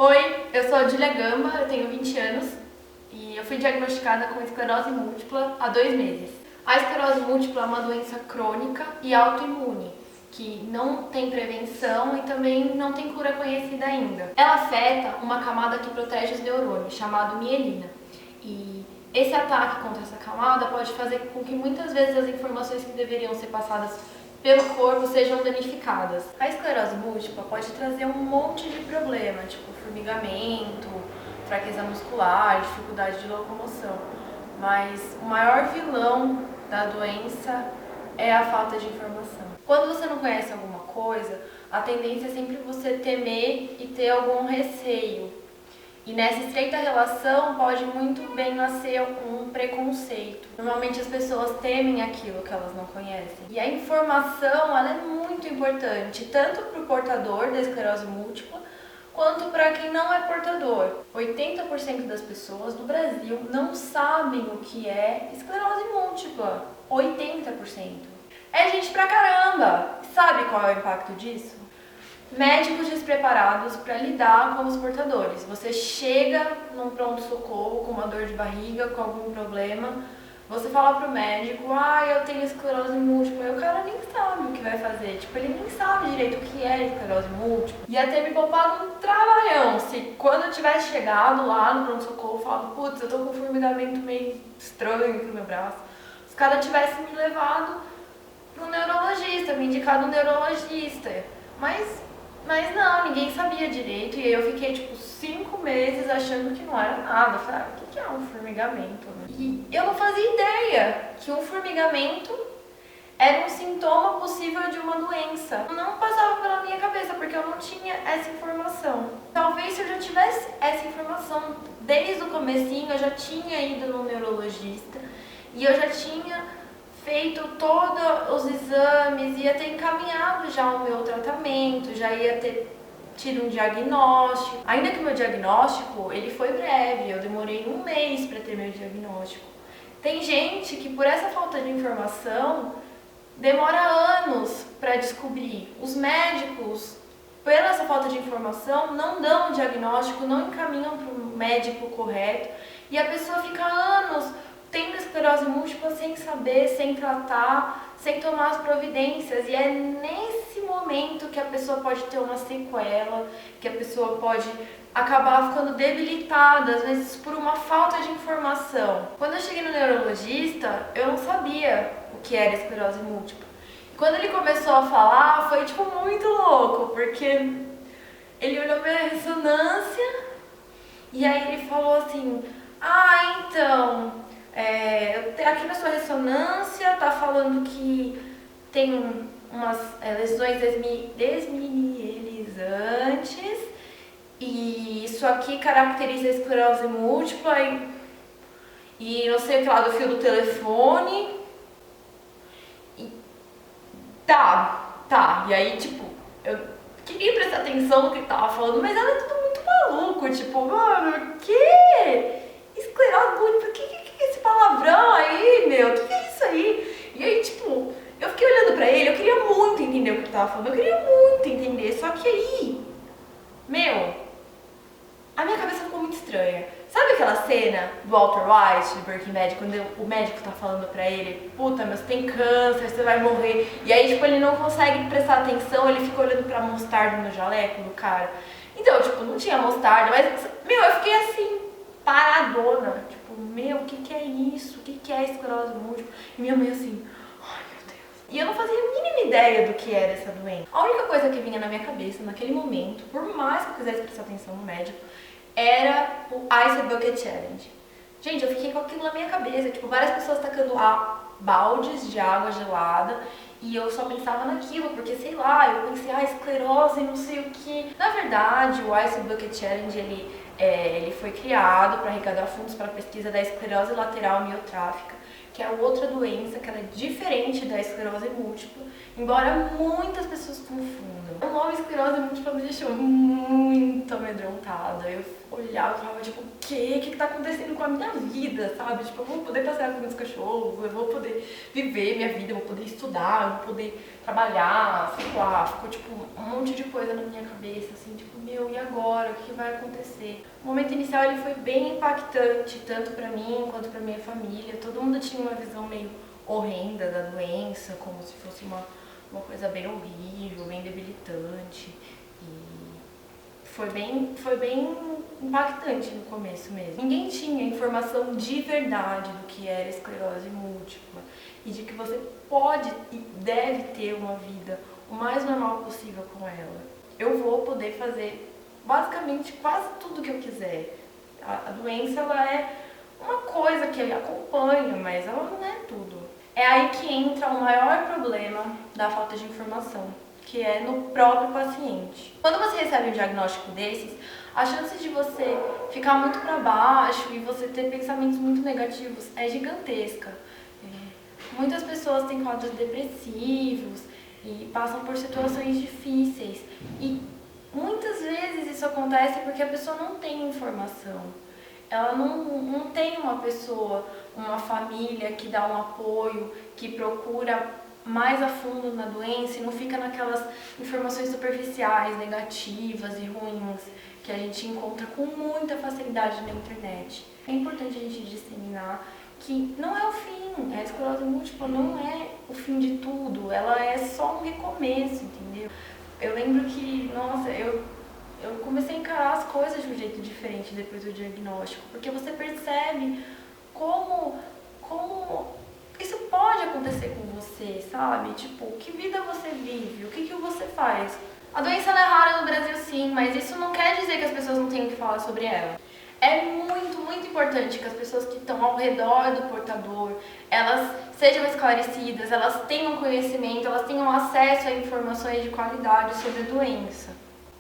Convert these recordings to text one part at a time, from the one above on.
Oi, eu sou a Julia Gamba, eu tenho 20 anos e eu fui diagnosticada com esclerose múltipla há 2 meses. A esclerose múltipla é uma doença crônica e autoimune, que não tem prevenção e também não tem cura conhecida ainda. Ela afeta uma camada que protege os neurônios, chamado mielina. E esse ataque contra essa camada pode fazer com que muitas vezes as informações que deveriam ser passadas pelo corpo sejam danificadas. A esclerose múltipla pode trazer um monte de problema, tipo formigamento, fraqueza muscular, dificuldade de locomoção. Mas o maior vilão da doença é a falta de informação. Quando você não conhece alguma coisa, a tendência é sempre você temer e ter algum receio. E nessa estreita relação pode muito bem nascer um preconceito. Normalmente as pessoas temem aquilo que elas não conhecem. E a informação, ela é muito importante, tanto para o portador da esclerose múltipla, quanto para quem não é portador. 80% das pessoas do Brasil não sabem o que é esclerose múltipla. 80%. É gente pra caramba! Sabe qual é o impacto disso? Médicos despreparados para lidar com os portadores. Você chega num pronto-socorro com uma dor de barriga, com algum problema, você fala pro médico, eu tenho esclerose múltipla, e o cara nem sabe o que vai fazer, ele nem sabe direito o que é esclerose múltipla. Ia ter me poupado um trabalhão se quando eu tivesse chegado lá no pronto-socorro, falado, putz, eu tô com um formigamento meio estranho aqui no meu braço, os caras tivessem me levado pro neurologista, me indicado um neurologista, mas não, ninguém sabia direito e aí eu fiquei 5 meses achando que não era nada. Eu falei, o que é um formigamento? E eu não fazia ideia que um formigamento era um sintoma possível de uma doença. Não passava pela minha cabeça porque eu não tinha essa informação. Talvez se eu já tivesse essa informação desde o comecinho, eu já tinha ido no neurologista e eu já tinha feito todos os exames, ia ter encaminhado já o meu tratamento, já ia ter tido um diagnóstico. Ainda que o meu diagnóstico, ele foi breve, eu demorei 1 mês para ter meu diagnóstico. Tem gente que por essa falta de informação demora anos para descobrir. Os médicos, pela essa falta de informação, não dão o diagnóstico, não encaminham para o médico correto e a pessoa fica anos tendo esclerose múltipla sem saber, sem tratar, sem tomar as providências. E é nesse momento que a pessoa pode ter uma sequela, que a pessoa pode acabar ficando debilitada, às vezes por uma falta de informação. Quando eu cheguei no neurologista, eu não sabia o que era esclerose múltipla. E quando ele começou a falar, foi muito louco, porque ele olhou minha ressonância e aí ele falou assim, então... aqui na sua ressonância tá falando que tem umas lesões desmineralizantes e isso aqui caracteriza a esclerose múltipla e não sei o que lá do fio do telefone. E tá. E aí, eu queria prestar atenção no que ele tava falando, mas era tudo muito maluco, mano, o quê? Esclerose múltipla, que é esse palavrão aí, meu? Que é isso aí? E aí, eu fiquei olhando pra ele, eu queria muito entender o que ele tava falando, eu queria muito entender, só que aí, a minha cabeça ficou muito estranha. Sabe aquela cena do Walter White, de Breaking Bad, quando o médico tá falando pra ele, puta, mas você tem câncer, você vai morrer, e aí, ele não consegue prestar atenção, ele fica olhando pra mostarda no jaleco do cara. Então, não tinha mostarda, mas, eu fiquei assim, paradona, o que é isso? O que é esclerose múltipla? E minha mãe assim, ai meu Deus. E eu não fazia a mínima ideia do que era essa doença. A única coisa que vinha na minha cabeça naquele momento, por mais que eu quisesse prestar atenção no médico, era o Ice Bucket Challenge. Gente, eu fiquei com aquilo na minha cabeça, várias pessoas tacando baldes de água gelada e eu só pensava naquilo, porque sei lá, eu pensei, esclerose, não sei o que. Na verdade, o Ice Bucket Challenge, ele foi criado para arrecadar fundos para a pesquisa da esclerose lateral amiotrófica, que é outra doença, que ela é diferente da esclerose múltipla, embora muitas pessoas confundam. O nome esclerose múltipla me deixou muito amedrontada. Eu olhava e falava, tipo, o que tá acontecendo com a minha vida, sabe? Tipo, eu vou poder passear com meus cachorros, eu vou poder viver minha vida, eu vou poder estudar, eu vou poder trabalhar, sei lá. Ficou, tipo, um monte de coisa na minha cabeça, assim, tipo, meu, e agora? O que vai acontecer? O momento inicial, ele foi bem impactante, tanto pra mim quanto pra minha família. Todo mundo tinha uma visão meio horrenda da doença, como se fosse uma coisa bem horrível, bem debilitante. E foi bem impactante no começo mesmo. Ninguém tinha informação de verdade do que era esclerose múltipla e de que você pode e deve ter uma vida o mais normal possível com ela. Eu vou poder fazer basicamente quase tudo que eu quiser. A doença, ela é uma coisa que acompanha, mas ela não é tudo. É aí que entra o maior problema da falta de informação, que é no próprio paciente. Quando você recebe um diagnóstico desses, a chance de você ficar muito para baixo e você ter pensamentos muito negativos é gigantesca. Muitas pessoas têm quadros depressivos e passam por situações difíceis. E muitas vezes isso acontece porque a pessoa não tem informação. Ela não tem uma pessoa, uma família que dá um apoio, que procura mais a fundo na doença e não fica naquelas informações superficiais, negativas e ruins que a gente encontra com muita facilidade na internet. É importante a gente disseminar que não é o fim, a esclerose múltipla não é o fim de tudo, ela é só um recomeço, entendeu? Eu lembro que, nossa, eu comecei a encarar as coisas de um jeito diferente depois do diagnóstico, porque você percebe como isso pode acontecer com você, sabe? Tipo, que vida você vive, o que você faz? A doença não é rara no Brasil, sim, mas isso não quer dizer que as pessoas não tenham que falar sobre ela. É muito, muito importante que as pessoas que estão ao redor do portador, elas sejam esclarecidas, elas tenham conhecimento, elas tenham acesso a informações de qualidade sobre a doença.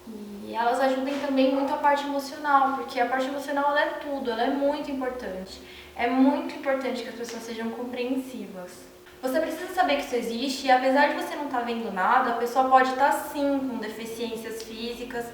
E elas ajudem também muito a parte emocional, porque a parte emocional ela é tudo, ela é muito importante. É muito importante que as pessoas sejam compreensivas. Você precisa saber que isso existe e apesar de você não estar vendo nada, a pessoa pode estar sim com deficiências físicas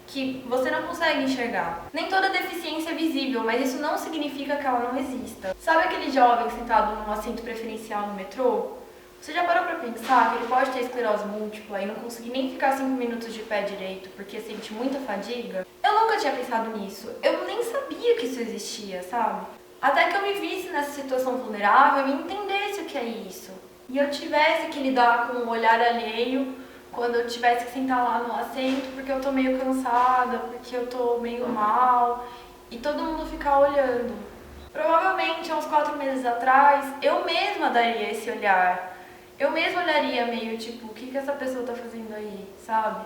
que você não consegue enxergar. Nem toda deficiência é visível, mas isso não significa que ela não exista. Sabe aquele jovem sentado num assento preferencial no metrô? Você já parou pra pensar que ele pode ter esclerose múltipla e não conseguir nem ficar 5 minutos de pé direito porque sente muita fadiga? Eu nunca tinha pensado nisso. Eu nem sabia que isso existia, sabe? Até que eu me visse nessa situação vulnerável e entendesse o que é isso. E eu tivesse que lidar com o olhar alheio quando eu tivesse que sentar lá no assento porque eu tô meio cansada, porque eu tô meio mal e todo mundo ficar olhando. Provavelmente, há uns 4 meses atrás, eu mesma daria esse olhar. Eu mesma olharia meio tipo, o que essa pessoa tá fazendo aí, sabe?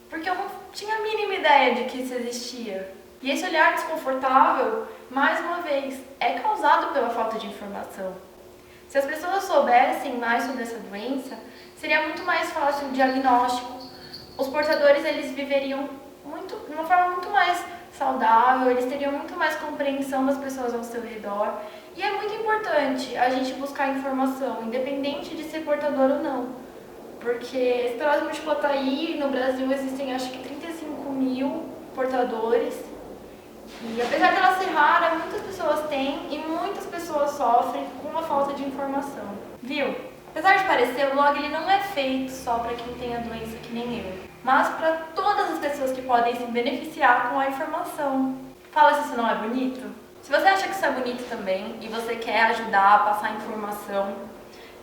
Porque eu não tinha a mínima ideia de que isso existia. E esse olhar desconfortável, mais uma vez, é causado pela falta de informação. Se as pessoas soubessem mais sobre essa doença, seria muito mais fácil o diagnóstico. Os portadores, eles viveriam de uma forma muito mais saudável, eles teriam muito mais compreensão das pessoas ao seu redor. E é muito importante a gente buscar informação, independente de ser portador ou não. Porque a esclerose múltipla tá aí, no Brasil existem acho que 35 mil portadores. E apesar dela ser rara, muitas pessoas têm e muitas pessoas sofrem com a falta de informação. Viu? Apesar de parecer, o blog ele não é feito só para quem tem a doença que nem eu, mas para todas as pessoas que podem se beneficiar com a informação. Fala se isso não é bonito? Se você acha que isso é bonito também e você quer ajudar a passar informação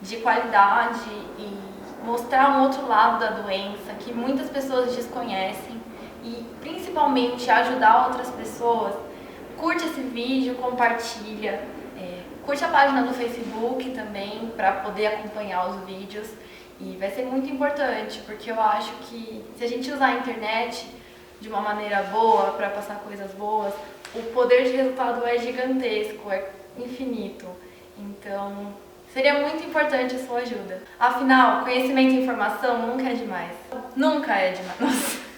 de qualidade e mostrar um outro lado da doença que muitas pessoas desconhecem e principalmente ajudar outras pessoas, curte esse vídeo, compartilha, curte a página do Facebook também para poder acompanhar os vídeos e vai ser muito importante porque eu acho que se a gente usar a internet de uma maneira boa para passar coisas boas, o poder de resultado é gigantesco, é infinito. Então, seria muito importante a sua ajuda. Afinal, conhecimento e informação nunca é demais. Nunca é demais. Nossa.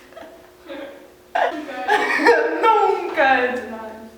Nunca é demais.